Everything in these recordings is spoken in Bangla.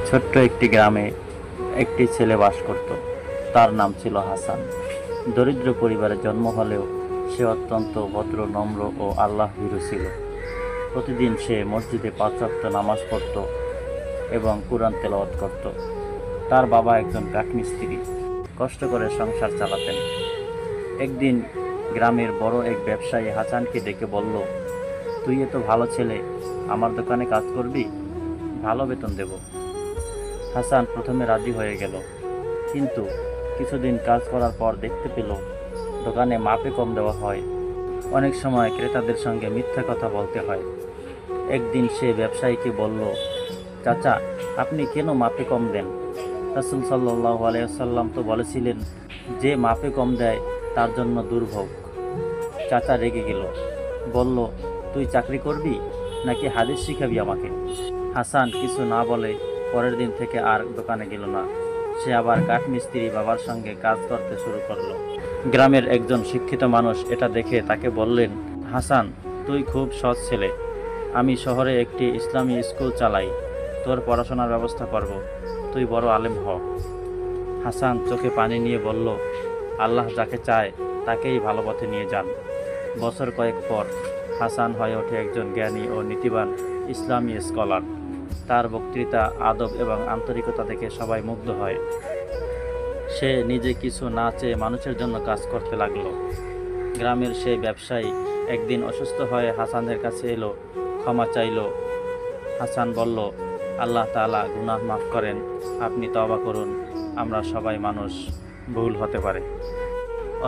ছোট্ট একটি গ্রামে একটি ছেলে বাস করত। তার নাম ছিল হাসান। দরিদ্র পরিবারে জন্ম হলেও সে অত্যন্ত ভদ্র, নম্র ও আল্লাহ ভীরু ছিল। প্রতিদিন সে মসজিদে ৫ ওয়াক্ত নামাজ পড়ত এবং কুরআন তেলাওয়াত করত। তার বাবা একজন কাঠমিস্ত্রি, কষ্ট করে সংসার চালাতেন। একদিন গ্রামের বড় এক ব্যবসায়ী হাসানকে ডেকে বলল, তুই এত ভালো ছেলে, আমার দোকানে কাজ করবি, ভালো বেতন দেব। হাসান প্রথমে রাজি হয়ে গেল, কিন্তু কিছুদিন কাজ করার পর দেখতে পেল দোকানে মাপে কম দেওয়া হয়। অনেক সময় ক্রেতাদের সঙ্গে মিথ্যা কথা বলতে হয়। একদিন সে ব্যবসায়ীকে বলল, চাচা, আপনি কেন মাপে কম দেন? রাসূল সাল্লাল্লাহু আলাইহি ওয়াসাল্লাম তো বলেছিলেন, যে মাপে কম দেয় তার জন্য দুর্ভোগ। চাচা রেগে গেল, বলল, তুই চাকরি করবি নাকি হাদিস শিখাবি আমাকে? হাসান কিছু না বলে পরের দিন থেকে আর দোকানে গেল না। সে আবার কাঠমিস্ত্রি বাবার সঙ্গে কাজ করতে শুরু করলো। গ্রামের একজন শিক্ষিত মানুষ এটা দেখে তাকে বললেন, হাসান, তুই খুব সৎ ছেলে। আমি শহরে একটি ইসলামী স্কুল চালাই, তোর পড়াশোনার ব্যবস্থা করব, তুই বড় আলেম হ। হাসান চোখে পানি নিয়ে বলল, আল্লাহ যাকে চায় তাকেই ভালো পথে নিয়ে যান। বছর কয়েক পর হাসান হয়ে ওঠে একজন জ্ঞানী ও নীতিবান ইসলামী স্কলার। তার বক্তৃতা, আদব এবং আন্তরিকতা দেখে সবাই মুগ্ধ হয়। সে নিজে কিছু না চেয়ে মানুষের জন্য কাজ করতে লাগলো। গ্রামের সেই ব্যবসায়ী একদিন অসুস্থ হয়ে হাসানের কাছে এলো, ক্ষমা চাইল। হাসান বলল, আল্লাহ তাআলা গুনাহ মাফ করেন, আপনি তওবা করুন, আমরা সবাই মানুষ, ভুল হতে পারে।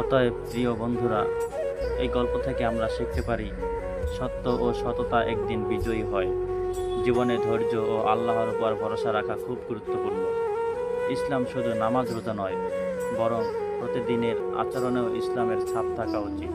অতএব প্রিয় বন্ধুরা, এই গল্প থেকে আমরা শিখতে পারি, সত্য ও সততা একদিন বিজয়ী হয়। জীবনে ধৈর্য ও আল্লাহর উপর ভরসা রাখা খুব গুরুত্বপূর্ণ। ইসলাম শুধু নামাজ রোজা নয়, বরং প্রতিদিনের আচরণেও ইসলামের ছাপ থাকা উচিত।